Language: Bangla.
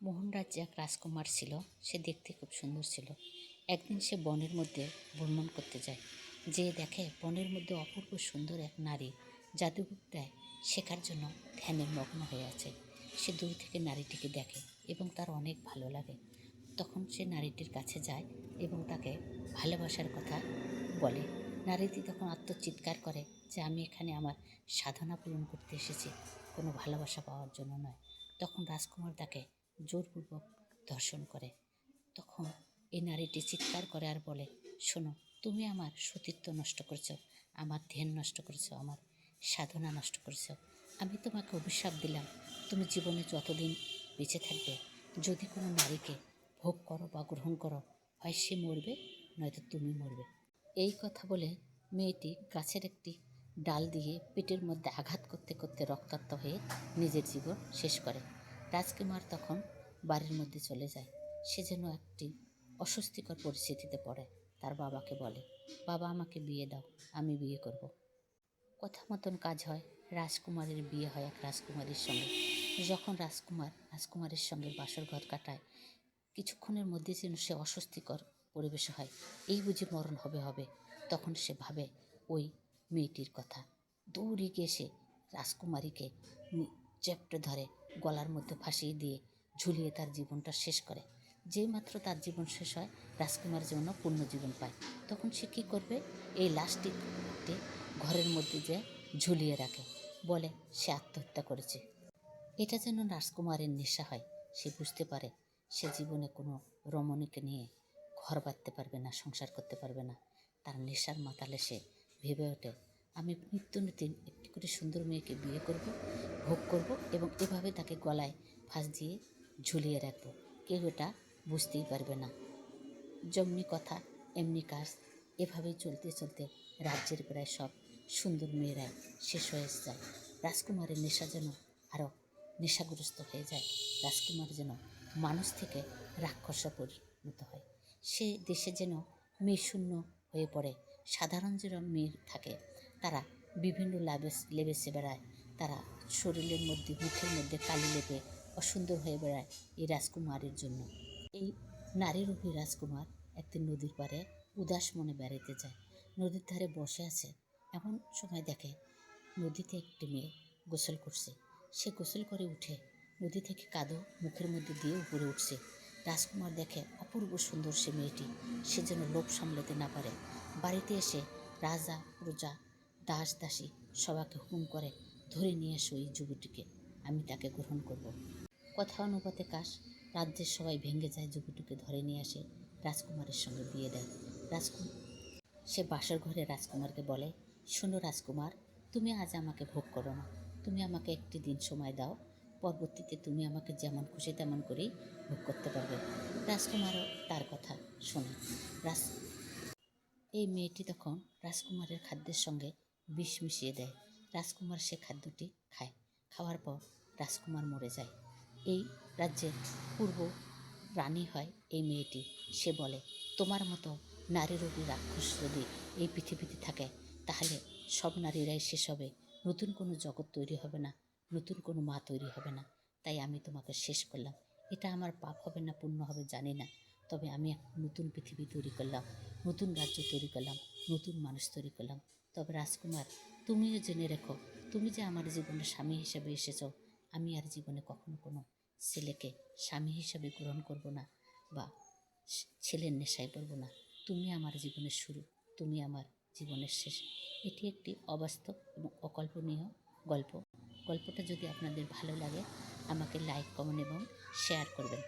মোহন রাজ্যে এক রাজকুমার ছিল। সে দেখতে খুব সুন্দর ছিল। একদিন সে বনের মধ্যে ভ্রমণ করতে যায়। যেয়ে দেখে বনের মধ্যে অপূর্ব সুন্দর এক নারী জাদুবিদ্যায় শেখার জন্য ধ্যানের মগ্ন হয়ে আছে। সে দূর থেকে নারীটিকে দেখে এবং তার অনেক ভালো লাগে। তখন সে নারীটির কাছে যায় এবং তাকে ভালোবাসার কথা বলে। নারীটি তখন আত্মচিৎকার করে যে আমি এখানে আমার সাধনা পূরণ করতে এসেছি, কোনো ভালোবাসা পাওয়ার জন্য নয়। তখন রাজকুমার তাকে জোরপূর্বক ধর্ষণ করে। তখন এই নারীটি চিৎকার করে আর বলে, শোনো, তুমি আমার সতীত্ব নষ্ট করছো, আমার ধ্যান নষ্ট করছো, আমার সাধনা নষ্ট করছো। আমি তোমাকে অভিশাপ দিলাম, তুমি জীবনে যতদিন বেঁচে থাকবে যদি কোনো নারীকে ভোগ করো বা গ্রহণ করো, হয় সে মরবে নয়তো তুমি মরবে। এই কথা বলে মেয়েটি গাছের একটি ডাল দিয়ে পেটের মধ্যে আঘাত করতে করতে রক্তাক্ত হয়ে নিজের জীবন শেষ করে। রাজকুমার তখন বাড়ির মধ্যে চলে যায়। সে যেন একটি অস্বস্তিকর পরিস্থিতিতে পড়ে। তার বাবাকে বলে, বাবা আমাকে বিয়ে দাও, আমি বিয়ে করব। কথা মতন কাজ হয়। রাজকুমারের বিয়ে হয় এক রাজকুমারীর সঙ্গে। যখন রাজকুমারের সঙ্গে বাসর ঘর কাটায়, কিছুক্ষণের মধ্যে যেন সে অস্বস্তিকর পরিবেশ হয়। এই বুঝি মরণ হবে। তখন সে ভাবে ওই মেয়েটির কথা। দৌড়ে গিয়ে সে রাজকুমারীকে চেপটে ধরে গলার মধ্যে ফাঁসিয়ে দিয়ে ঝুলিয়ে তার জীবনটা শেষ করে। যেই মাত্র তার জীবন শেষ হয়, রাজকুমার যেন পূর্ণ জীবন পায়। তখন সে কী করবে? এই লাশটিকে ঘরের মধ্যে যে ঝুলিয়ে রাখে, বলে সে আত্মহত্যা করেছে। এটা যেন রাজকুমারের নেশা হয়। সে বুঝতে পারে সে জীবনে কোনো রমণীকে নিয়ে ঘর বাঁধতে পারবে না, সংসার করতে পারবে না। তার নেশার মাতালে সে ভেবে ওঠে, আমি নিত্য নতুন একটি করে সুন্দর মেয়েকে বিয়ে করব, ভোগ করব এবং এভাবে তাকে গলায় ফাঁস দিয়ে ঝুলিয়ে রাখব। কেউ এটা বুঝতেই পারবে না। যেমনি কথা এমনি কাজ। এভাবেই চলতে চলতে রাজ্যের প্রায় সব সুন্দর মেয়েরাই শেষ হয়ে যায়। রাজকুমারের নেশা যেন আরও নেশাগ্রস্ত হয়ে যায়। রাজকুমার যেন মানুষ থেকে রাক্ষসে পরিণত হয়। সে দেশে যেন মেয়ে শূন্য হয়ে পড়ে। সাধারণ যেন মেয়ে থাকে, তারা বিভিন্ন লেবেসে বেড়ায়। তারা শরীরের মধ্যে, মুখের মধ্যে কালি লেপে অসুন্দর হয়ে বেড়ায় এই রাজকুমারের জন্য। এই নারীরূপী রাজকুমার একদিন নদীর পাড়ে উদাস মনে বেড়াতে যায়। নদীর ধারে বসে আছে, এমন সময় দেখে নদীতে একটি মেয়ে গোসল করছে। সে গোসল করে উঠে নদী থেকে কাদো মুখের মধ্যে দিয়ে উপরে উঠছে। রাজকুমার দেখে অপূর্ব সুন্দর সে মেয়েটি। সে যেন লোভ সামলাতে না পারে। বাড়িতে এসে রাজা, প্রজা, দাস দাসী সবাইকে হুকুম করে, ধরে নিয়ে এসো এই যুবতীকে, আমি তাকে গ্রহণ করব। কথা অনুপাতে কাশ রাজ্যের সবাই ভেঙে যায়। যুবতীকে ধরে নিয়ে আসে, রাজকুমারের সঙ্গে বিয়ে দেয়। সে বাসর ঘরে রাজকুমারকে বলে, শোনো রাজকুমার, তুমি আজ আমাকে ভোগ করো না, তুমি আমাকে একটি দিন সময় দাও, পরবর্তীতে তুমি আমাকে যেমন খুশি তেমন করেই ভোগ করতে পারবে। রাজকুমারও তার কথা শোনে। এই মেয়েটি তখন রাজকুমারের খাদ্যের সঙ্গে বিষ মিশিয়ে দেয়। রাজকুমার সে খাদ্যটি খায়। খাওয়ার পর রাজকুমার মরে যায়। এই রাজ্যের পূর্ব রানী হয় এই মেয়েটি। সে বলে, তোমার মতো নারীরূপী রাক্ষস যদি এই পৃথিবীতে থাকে, তাহলে সব নারীরাই শেষ হবে, নতুন কোনো জগৎ তৈরি হবে না, নতুন কোনো মা তৈরি হবে না। তাই আমি তোমাকে শেষ করলাম। এটা আমার পাপ হবে না পুণ্য হবে জানি না, তবে আমি এক নতুন পৃথিবী তৈরি করলাম, নতুন রাজ্য তৈরি করলাম, নতুন মানুষ তৈরি করলাম। তবে রাজকুমার, তুমিও জেনে রেখো, তুমি যে আমার জীবনে স্বামী হিসেবে এসেছো, আমি আর জীবনে কখনো কোনো ছেলেকে স্বামী হিসেবে গ্রহণ করব না বা ছেলের নেশায় পড়ব না। তুমি আমার জীবনের শুরু, তুমি আমার জীবনের শেষ। এটি একটি অবাস্তব এবং অকল্পনীয় গল্প। গল্পটা যদি আপনাদের ভালো লাগে, আমাকে লাইক, কমেন্ট এবং শেয়ার করবেন।